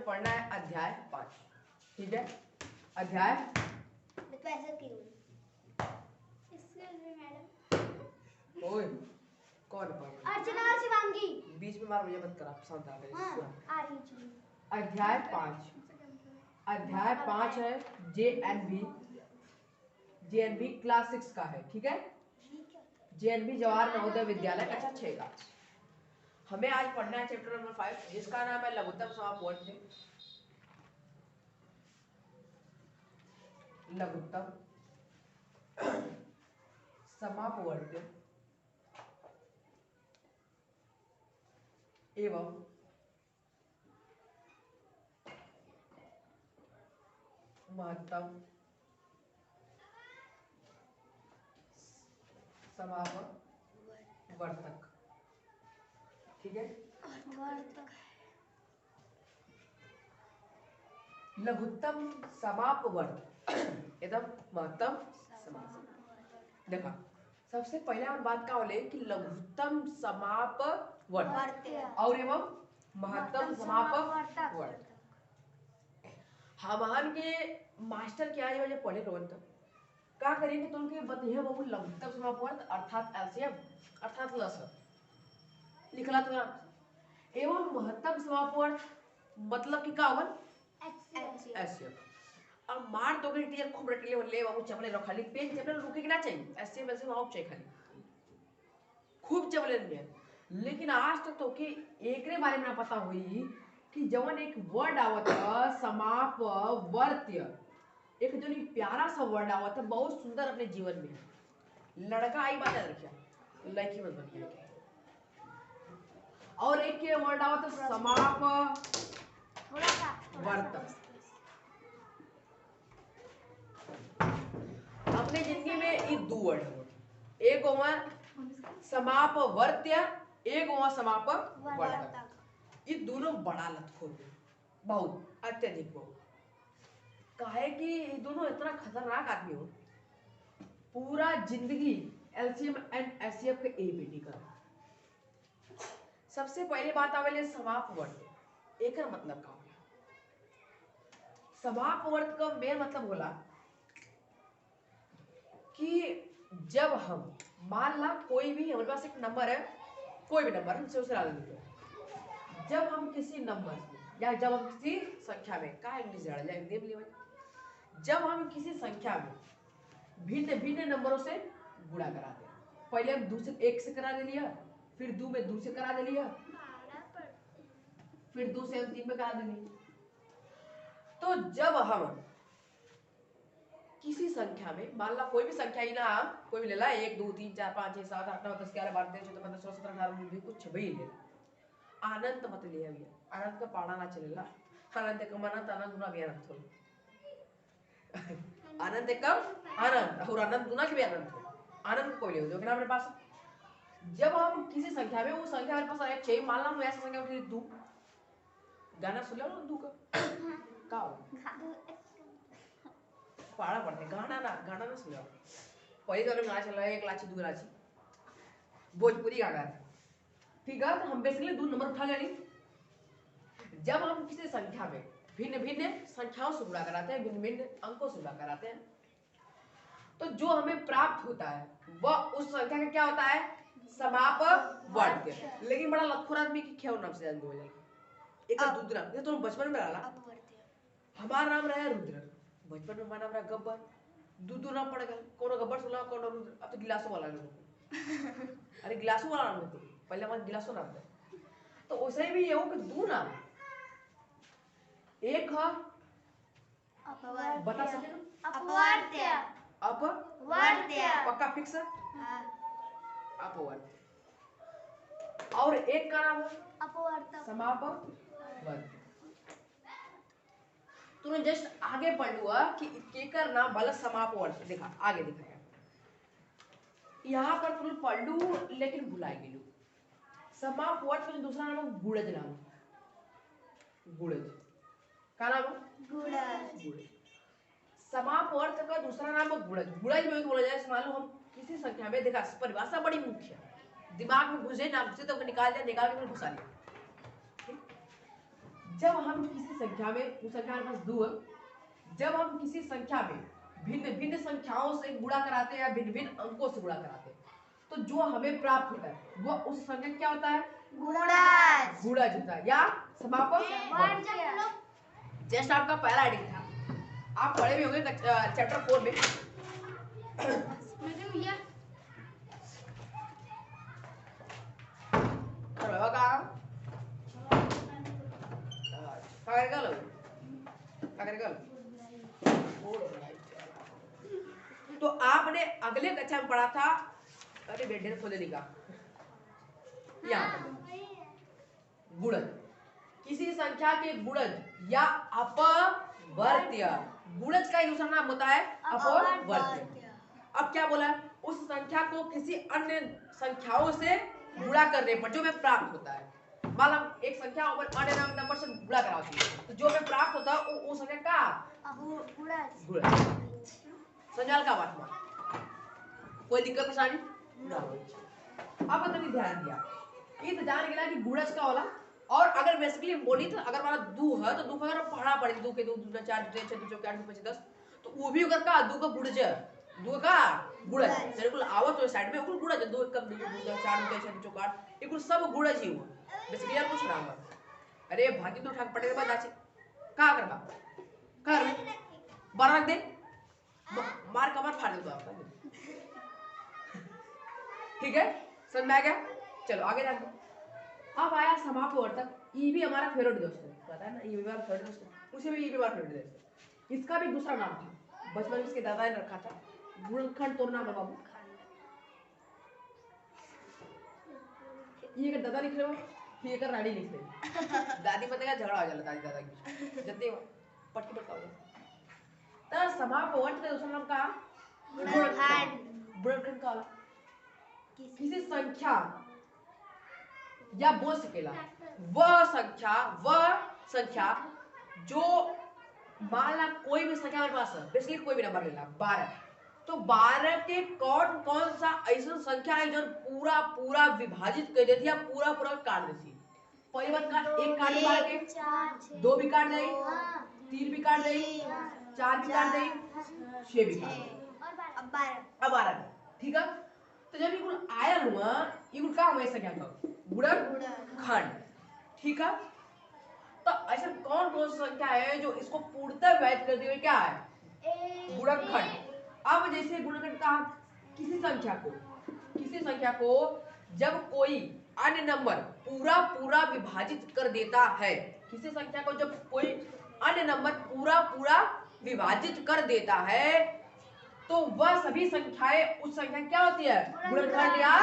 पढ़ना है अध्याय 5। ठीक है, अध्याय ओए कौन अर्चना और शिवांगी बीच में मार मुझे मत करा, पसंद आ गई। आ रही अध्याय 5, अध्याय 5 है जेएनबी क्लास 6 का है। ठीक है, जेएनबी जवाहर नवोदय विद्यालय कक्षा 6 का। हमें आज पढ़ना है चैप्टर नंबर 5 जिसका नाम है लघुत्तम समापवर्त्य। लघुत्तम समापवर्त्य एवं महत्तम समापवर्तक। ठीक है, लघुत्तम समापवर्त एकदम महत्तम समापवर्त। देखा, सबसे पहले हम बात का बोले कि लघुत्तम समापवर्त और एवं महत्तम समापवर्त। हमार के मास्टर क्या है वजह पढ़े रोन तक का करेंगे तो उनके बतिया वो लघुत्तम समापवर्त अर्थात एलसीएम अर्थात लसअ लिखला तो एवं महत्तम समापवर्त मतलब कि का होगा एचसीएफ। अब मार तो गई टीचर खूब रटले ले बाबू चपले रो खाली पेन चपले रुके कि ना चाहिए एचसीएफ वैसे वहां चाहिए खाली खूब चपले में। लेकिन आज तक तो कि एकरे बारे में ना पता हुई कि जवन एक वर्ड आवत है समापवर्त्य, एक जो प्यारा सा वर्ड आवत है बहुत सुंदर अपने जीवन में लड़का आई बात याद रखिए लड़की मत बनिए। और एक के वर्ड आवत है समापवर्त। अपने जिंदगी में ये दो वर्ड है, एक हुआ समापवर्त्य एक हुआ समापवर्तक। ये दोनों बड़ा लतखोर बहुत अत्यधिक हो काहे कि ये दोनों इतना खतरनाक आदमी हो पूरा जिंदगी एलसीएम एंड एचसीएफ के ए बेटी का। सबसे पहले बात आवेले समापवर्त। एकर मतलब का होला समापवर्त का मेन मतलब होला कि जब हम मान ला कोई भी हमारे पास एक नंबर है, कोई भी नंबर हमसे उसे डाल दीजिए। जब हम किसी नंबर या जब हम किसी संख्या में का इंग्लिश जब हम किसी संख्या में भिन्न भिन्न नंबरों से गुणा कराते हैं, पहले हम 2 से 1 से करा दे लिया, फिर 2 में 2 से करा दे लिया, फिर 2 से हम 3 में करा दे लिया। तो जब हम किसी संख्या में मान ला कोई भी संख्या ही ना कोई भी ले ला 1 2 3 4 5 6 7 8 9 10 11 12 13 14 15 16 17 18 19 20 कुछ भी ले आनंद मत ले अभी आनंद का पाड़ा ना चलेला आनंद का मना ताना गुना भी आनंद हो आनंद कम आनंद और आनंद गुना के भी आनंद हो आनंद को ले हो जो हमारे पास जब हम किसी संख्या में वो संख्या हमारे पास एक चाहिए मान ला हम ऐसा संख्या उठे 2 गाना सुन लो 2 का पाड़ा पड़ते गाना ना सुन लो पहले तो गाना चल रहा है 1 लाची 2 लाची भोजपुरी गाना ठीक है। तो हम बेसिकली 2 नंबर उठा लेंगे। जब हम किसी संख्या में भिन्न भिन्न संख्याओं से गुणा कराते हैं भिन्न भिन्न अंकों से गुणा कराते हैं तो जो हमें प्राप्त होता है वह उस संख्या का क्या होता है समापवर्त्य। लेकिन बड़ा लखोर आदमी की क्या नाम से जानते हो जाए एक दूसरा ये तो बचपन में डाला हमारा नाम रहा रुद्र बचपन में हमारा नाम रहा गब्बर दूध ना पड़ गया कौन गब्बर सुना कौन रुद्र अब तो गिलासों वाला लोग अरे गिलासों वाला नाम है पहले हमारा गिलासों नाम था। तो वैसे भी ये हो कि 2 नाम एक है बता सके अपवर्त्य अपवर्त्य पक्का फिक्स है अपवर्त्य और एक का नाम अपवर्तक समापवर्त्य। तूने जस्ट आगे पढ़ हुआ कि केकर नाम वाला समापवर्त्य देखा आगे दिखाया यहाँ पर तुम पढ़ लू लेकिन भुलाई गेलू समापवर्त्य का दूसरा नाम गुणज नाम गुणज का नाम गुणज समापवर्त्य का दूसरा नाम गुणज गुणज में बोला जाए मालूम हम किसी संख्या में देखा परिभाषा बड़ी मुख्य दिमाग में घुसे ना घुसे तो निकाल दिया निकाल के घुसा लिया। जब हम किसी संख्या में, उस संख्या के पास 2 है, जब हम किसी संख्या में भिन्न भिन्न संख्याओं से गुणा कराते हैं या भिन्न भिन्न अंकों से गुणा कराते हैं, तो जो हमें प्राप्त होता है वो उस संख्या क्या होता है? गुणज। गुणज होता है या समापक वर्ग। जस्ट आपका पहला हेडिंग था, आप पढ़े भी होंगे चैप्टर 4 में। तो आपने अगले कक्षा में पढ़ा था, अरे बेटे खोले नहीं का, गुणज, किसी संख्या के गुणज या अपवर्त्य। गुणज का दूसरा नाम होता है अपवर्त्य। अब क्या बोला? उस संख्या को किसी अन्य संख्याओं से गुणा करने पर जो में प्राप्त होता है। मान लो एक संख्या अन्य नंबर से गुणा कराती है, तो जो में प्राप्त होता है वो संख्या का गुणज। संजाल का बात में कोई दिक्कत परेशानी ना हो। अब तभी ध्यान दिया, ये तो जान गया कि गुणज का वाला। और अगर बेसिकली बोली तो अगर हमारा 2 है तो 2 का अगर पढ़ा पड़े 2 के 2 2 4 2 6 2 4 8 5 10, तो वो भी अगर का 2 का गुणज, 2 का गुणज बिल्कुल आवत तो साइड में बिल्कुल गुणज 2 कम 2 2 4 2 6 2 8 बिल्कुल सब गुणज ही हुआ। बेसिकली यार कुछ ना हुआ। अरे भागी तो ठाक पड़े के बाद आचे का करबा कर 12 रख दे, मार कमर फाड़ दे तो आपका। ठीक है, समझ में आ गया? चलो आगे जाते। अब आया समापवर्तक। ये भी हमारा फेवरेट दोस्त है, पता है ना, ये भी हमारा फेवरेट दोस्त है, उसे भी ये भी हमारा फेवरेट दोस्त है। इसका भी दूसरा नाम था, बचपन में इसके दादा ने रखा था, गुणनखंड। तो नाम है बाबू, ये दादा लिख रहे हो, ये कर रानी लिख रही। दादी पता है झगड़ा हो जाला दादी दादा की जते पट्टी पटका हो। तो समापवर्तक का दूसरा नाम का गुणनखंड। गुणनखंड का वाला किसी संख्या या बोल सकेला वह संख्या जो मान ला कोई भी संख्या हमारे पास है, बेसिकली कोई भी नंबर लेना 12, तो 12 के कौन कौन सा ऐसा संख्या है जो पूरा पूरा विभाजित कर देती है, पूरा पूरा काट देती है। पहली बात का एक काट 12 के, 2 भी काट देगी, 3 भी काट देगी, 4 भी काट देगी, 6 भी काट देगी, अब 12। ठीक है, तो जब ये आया हुआ ये का हुआ संख्या का गुणनखंड। ठीक है, तो ऐसा कौन कौन सी संख्या है जो इसको पूर्णतः विभाजित करते हुए क्या है? गुणनखंड। अब जैसे गुणनखंड का किसी संख्या को जब कोई अन्य नंबर पूरा पूरा विभाजित कर देता है, किसी संख्या को जब कोई अन्य नंबर पूरा पूरा विभाजित कर देता है, तो वह सभी संख्याएं उस संख्या क्या होती है? गुणनखंड या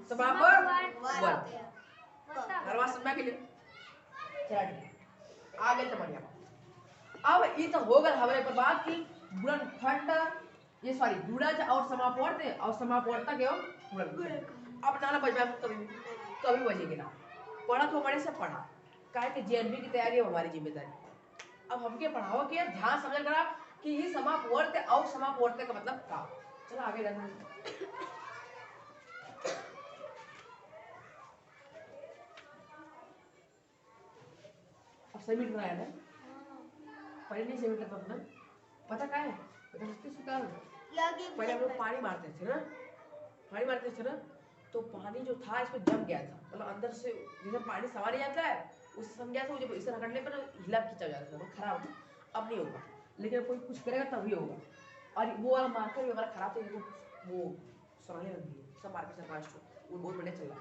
समापक वर्ग। हर बात समझ के लिए चला ठीक आगे समझिए। अब ये तो हो गया हमारे पर बात की गुणनखंड, ये सॉरी गुणज और समापवर्त और समापवर्तक एवं गुणनखंड। अब नाना बच कभी बचेगी ना, पढ़ा तो हमारे से पढ़ा, काहे कि जेएनबी की तैयारी है हमारी जिम्मेदारी। अब हमके पढ़ाओ कि ध्यान समझ करा कि ये समापवर्त और समापवर्तक का मतलब क्या। चलो आगे जाना। अब सबमिट बनाया था, पहले नहीं सबमिट करता था, पता क्या है? पता पहले हम लोग पानी मारते थे ना, तो पानी जो था इसमें जम गया था, मतलब अंदर से जैसे पानी समा नहीं जाता है उससे सम गया था, जब इसे रगड़ने पर हिला खींचा जाता था, खराब। अब नहीं होगा, लेकिन कोई कुछ करेगा तभी होगा। और वो वाला मार्कर भी हमारा खराब था, वो सोनाली रंग की सब मार्कर से 5 वो बहुत बढ़िया चल रहा।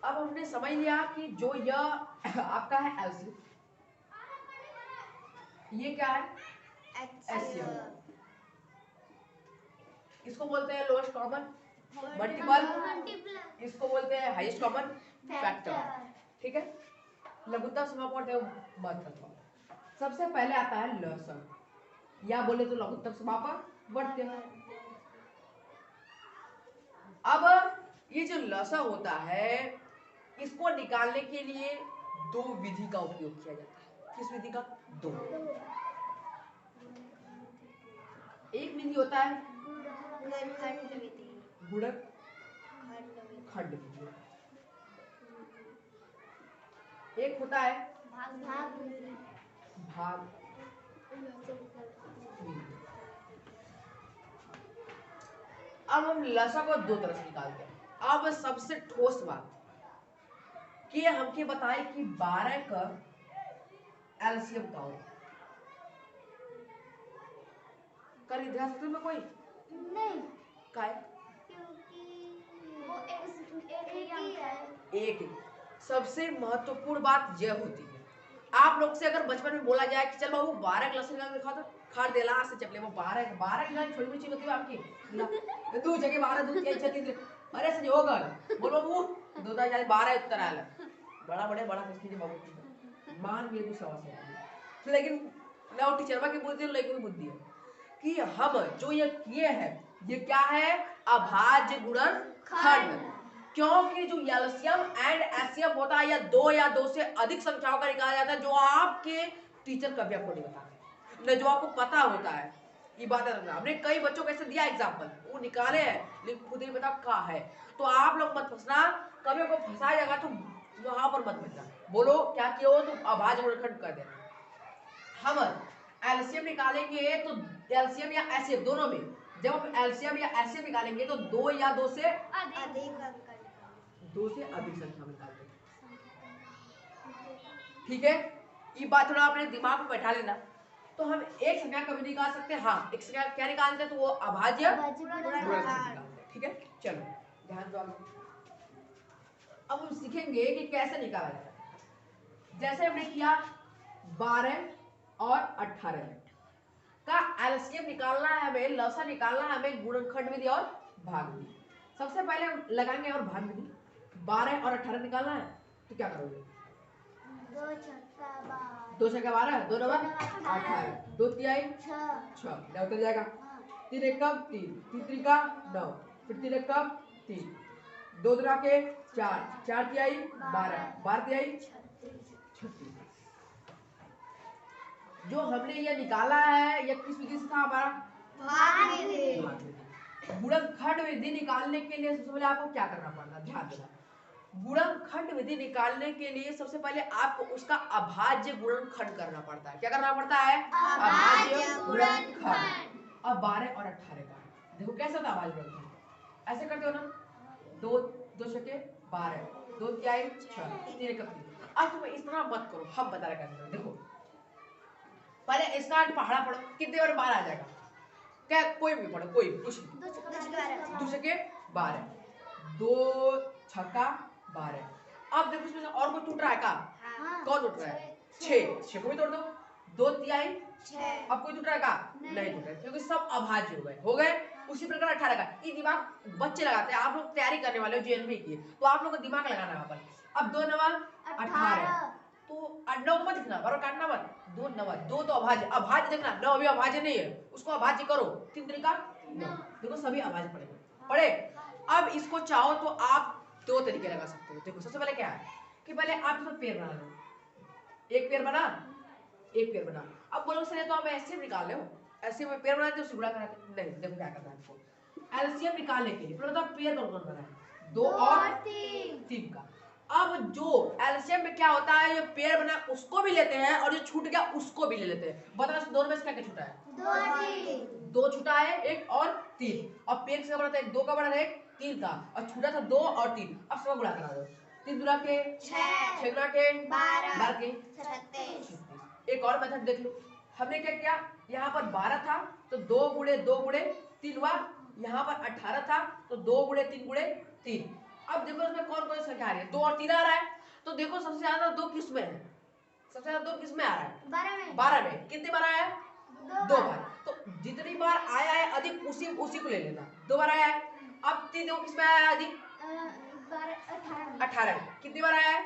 अब हमने समझ लिया कि जो यह आपका है एलसीएम, ये क्या है? एचसीएफ। इसको बोलते हैं लोएस्ट कॉमन मल्टीपल, इसको बोलते हैं हाईएस्ट कॉमन फैक्टर। ठीक है, लघुत्तम समापवर्त एवं महत्तम। सबसे पहले आता है लसम या बोले तो लघुत्तम समापवर्त। अब ये जो लसा होता है इसको निकालने के लिए 2 विधि का उपयोग किया जाता है। किस विधि का? 2। एक विधि होता है गुणक खंड विधि। एक होता है भाग विधि। अब हम लसा को दो तरह से निकालते हैं। अब सबसे ठोस बात कि हमके बताए कि 12 का एलसीएम का हो। कर इतिहास में कोई नहीं, का है? क्योंकि वो एक ही है। एक ही। सबसे महत्वपूर्ण बात यह होती है, आप लोग से अगर बचपन में बोला जाए कि चल बाबू 12 ग्लास निकाल के खा तो खार देला से चपले वो 12 गिलास छोटी बच्ची होती है आपकी दो जगह 12 दूध के इच्छा थी। अरे सही होगा बोल बाबू दो दा जाए 12 उत्तर आला बड़ा किसकी बाबू मान गए तू सवा से। लेकिन ना टीचरवा की बुद्धि लेकिन बुद्धि है कि हम जो ये किए हैं ये क्या है, अभाज्य गुणनखंड। क्योंकि जो एलसीएम एंड एचसीएफ होता है या दो से अधिक संख्याओं का निकाला जाता है, जो आपके टीचर कभी आपको नहीं बताते, न जो आपको पता होता है। ये बात है, हमने कई बच्चों को ऐसे दिया एग्जाम्पल, वो निकाले हैं लेकिन खुद ही बता कहा है। तो आप लोग मत फंसना, कभी को फंसा जाएगा तो वहां पर मत बचना, बोलो क्या किया हो तो अभाज्य गुणनखंड कर देना। हम एलसीएम निकालेंगे तो एलसीएम या एचसीएफ दोनों में, जब हम एलसीएम या एचसीएफ निकालेंगे तो दो या दो से अधिक संख्या में निकालते हैं। ठीक है, ये बात थोड़ा अपने दिमाग में बैठा लेना। तो हम एक संख्या कभी निकाल सकते हैं, हाँ एक संख्या क्या निकालते हैं तो वो अभाज्य गुणनखंड। ठीक है, चलो ध्यान दो। अब हम सीखेंगे कि कैसे निकाला जाता है। जैसे हमने किया 12 और 18 का एलसीएम निकालना है हमें, लसा निकालना है हमें, गुणनखंड विधि और भाग विधि। सबसे पहले हम लगाएंगे और भाग विधि। 12 और 18 निकालना है तो क्या करोगे? 2 छक्का 12, 2 नवा 18, 2 तिहाई 6 क्या उतर जाएगा? 3 एकम 3, 3 त्रिका 9, फिर 3 एकम 3, 2 दुना के 4, 4 तिहाई 12, 12 तिहाई 36। जो हमने ये निकाला है ये किस विधि से था हमारा? भाग विधि। गुणनखंड विधि निकालने के लिए सबसे पहले आपको क्या करना पड़ता है, ध्यान देना। गुणनखंड विधि निकालने के लिए सबसे पहले आपको उसका अभाज्य गुणनखंड करना पड़ता है। क्या करना पड़ता है? अभाज्य गुणनखंड। अब 12 और 18 का देखो कैसा था अभाज्य गुणनखंड, ऐसे करते हो ना, 2 छक्के 12, 2 तिहाई 6, 3 एकम 3। अब तुम इस तरह मत करो, हम बता रहे हैं। देखो पहले इसका पहाड़ा पढ़ो, कितने बार 12 आ जाएगा? क्या कोई भी पढ़ो, कोई भी कुछ नहीं। 2 छक्के 12, 2 छक्का 12। अब देखो इसमें और कोई टूट रहा है का? कौन टूट रहा है? 6 को भी तोड़ दो। 2 तिहाई 6। अब कोई टूट रहा है का? नहीं टूट रहा है, क्योंकि सब अभाज्य हो गए। उसी प्रकार 18 का ये दिमाग बच्चे लगाते हैं, आप लोग तैयारी करने वाले हो जेएनबी की, तो आप लोग को दिमाग लगाना है वहां पर। अब 2 नवा 18 तो 9 मत लिखना, बराबर काटना मत। 2 नवा 2 तो अभाज्य देखना, 9 अभी अभाज्य नहीं है, उसको अभाज्य करो। 3 तरीका 9, देखो सभी अभाज्य पड़े। अब इसको चाहो तो आप 2 तरीके लगा सकते हो। देखो सबसे पहले क्या है कि पहले आप इसमें पेड़ बना लो, एक पेड़ बना, एक पेड़ बना। अब बोलो सर तो आप एलसीएम निकाल लो, एलसीएम में पेड़ बनाते हो गुणा कराते नहीं। देखो क्या करना है आपको, एलसीएम निकालने के लिए पहले तो पेड़ कौन बनाना है? 2 और 3 का। अब जो एलसीएम में क्या होता है, जो पेड़ बना उसको भी लेते हैं और जो छूट गया उसको भी ले लेते हैं। बताओ इस दोनों में से क्या छूटा है? 2 छूटा है, 1 और 3। और पेड़ से बना था 2 का बना था 1 3 का, और छूटा था 2 और 3। अब सब गुणा करा दो, 3 दुना के 6, 6 गुना के 12 के 36। एक और मेथड देख लो, हमने क्या किया, यहाँ पर 12 था तो 2 गुणे 2 गुणे 3 हुआ, यहाँ पर 18 था तो 2 गुणे 3 गुणे 3। अब देखो इसमें कौन कौन सी संख्या आ रही है? 2 और 3 आ रहा है, तो देखो सबसे ज्यादा 2 किस में है? सबसे ज्यादा 2 किस में आ रहा है? 12 में। कितनी बार आया है? 2 बार। तो जितनी बार आया है अधिक उसी को ले लेना। 2 बार आया है, अब 3 देखो किस में आया है अधिक? 18 में। कितनी बार आया है?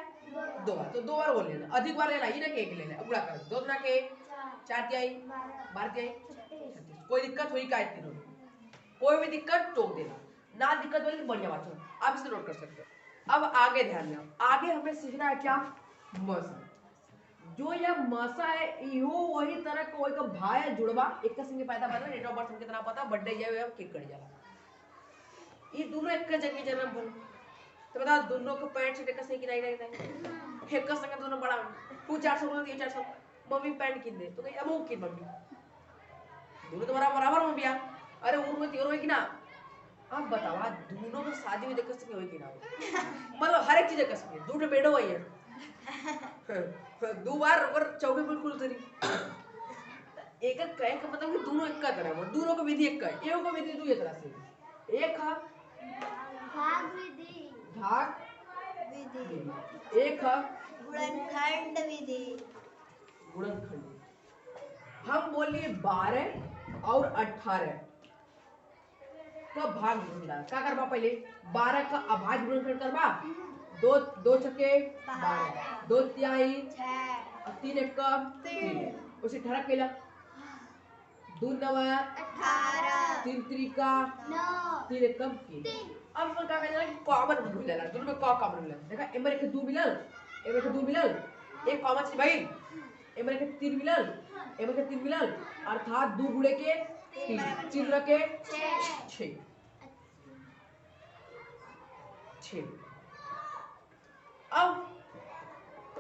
2 बार, तो 2 बार बोल लेना, अधिक बार लेना, ये ना के लेना। अब गुणा कर 2 गुना के 4 तिहाई 12 तिहाई 36। कोई दिक्कत हुई का? तीनों कोई भी दिक्कत टोक देना, ना दिक्कत वाली बढ़िया बात है, आप इसे नोट कर सकते हो। अब आगे ध्यान देना, आगे हमें सीखना है क्या? मसा। जो यह मसा है इहो वही तरह कोई का भाई जुड़वा एक का संगे पैदा बना, डेट ऑफ बर्थ हमके तना पता, बर्थडे जाए केक कट जाला। ये दोनों एक जगह जन्म भल तो बता दोनों को पैंट शर्ट का सही कि नहीं नहीं एक का संग दोनों बड़ा तू 400 बोला ये 400 मम्मी पैंट किन दे तो कही अब वो किन मम्मी दोनों तो बराबर बराबर हो गया अरे उम्र में तेरो है कि ना अब बताओ आज दोनों को शादी में देख सके हो कि ना मतलब हर एक चीज देख सके दो बेडो है दो बार और चौके बिल्कुल उतरी एक एक कहे का मतलब कि दोनों एक का तरह वो दोनों को विधि एक का है एक को विधि दो एक तरह से एक है भाग विधि भाग विधि एक है गुणनखंड विधि गुणनखंड हम बोलिए 12 और 18 का भाग ढूंढना क्या करबा पहले 12 का अभाज्य गुणनखंड करबा दो दो छक्के 12 दो तिहाई 6 और 3 एक का 3 उसे 18 केला 2 नवा 18 3 त्रिका 9 3 एक कम 3 अब हम क्या करना कि कॉमन ढूंढ लेना दोनों में कॉमन मिला देखा एमर एक 2 मिलल एमर एक 2 मिलल एक कॉमन से भाई एमर एक 3 मिलल एमर एक 3 मिलल अर्थात 2 गुणे के 3 3 रखे 6 6 अब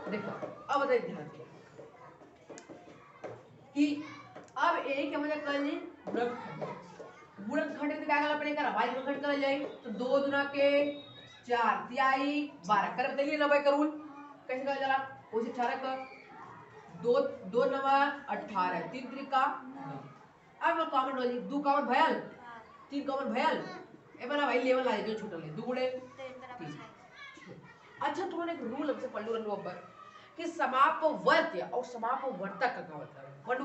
देखो अब बताइए ध्यान से कि अब एक क्या मतलब कर ली गुणनखंड में क्या करना पड़ेगा भाई गुणनखंड कर जाए तो 2 गुना के 4 तिहाई 12 कर बताइए ना भाई करूल कैसे कर जरा उसे 18 का 2 2 नवा 18 3 त्रिका 9 अब मैं कॉमन वाली 2 कॉमन भयल 3 कॉमन भयल ए बना भाई लेवल आ जो छूटल है 2 गुणे 3 अच्छा तुमने एक रूल हमसे पढ़ लो ऊपर कि समापवर्त्य और समापवर्तक का मतलब है पढ़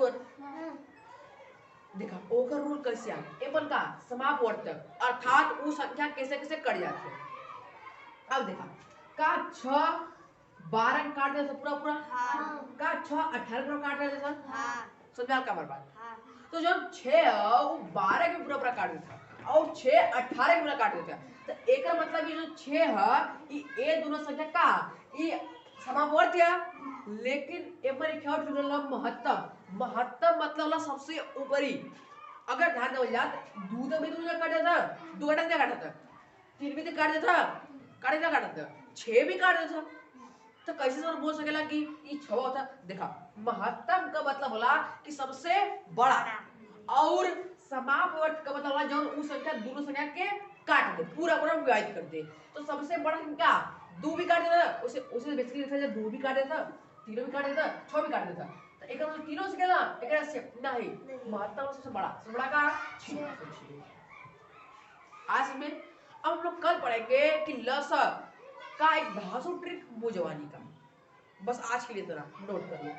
देखा ओकर रूल कैसे आ एपन का समापवर्तक अर्थात वो संख्या कैसे कैसे कट जाती है अब देखा का 6 12 काट दे पूरा पूरा का 6 18 को काट दे सर समझा का बर्बाद तो जब 6 वो 12 के पूरा पूरा काट देता और 6 18 के पूरा काट देता तो एक मतलब ये जो 6 है ये दोनों संख्या का ये समापवर्त्य लेकिन एपर एक और जुड़ल महत्तम महत्तम मतलब होला सबसे ऊपरी अगर ध्यान देवल जात दूध में दूध काट देता दो घटा क्या काटता 3 भी तो काट देता काटता 6 भी काट देता तो कैसे सर बोल सकेला कि ये 6 होता देखा महत्तम का मतलब होला कि सबसे बड़ा और समापवर्त का मतलब होला जब उस संख्या दोनों संख्या के काट दे पूरा पूरा विभाजित कर दे तो सबसे बड़ा संख्या 2 भी काट देता उसे उसे बेसिकली लिखा जाए 2 भी काट देता 3 भी काट देता 6 भी काट देता तो एक मतलब तीनों से क्या एक से नहीं महत्तम सबसे बड़ा का 6 आज में अब हम लोग कल पढ़ेंगे कि लसक का एक धासु ट्रिक मुझवानी का बस आज के लिए इतना नोट कर लो।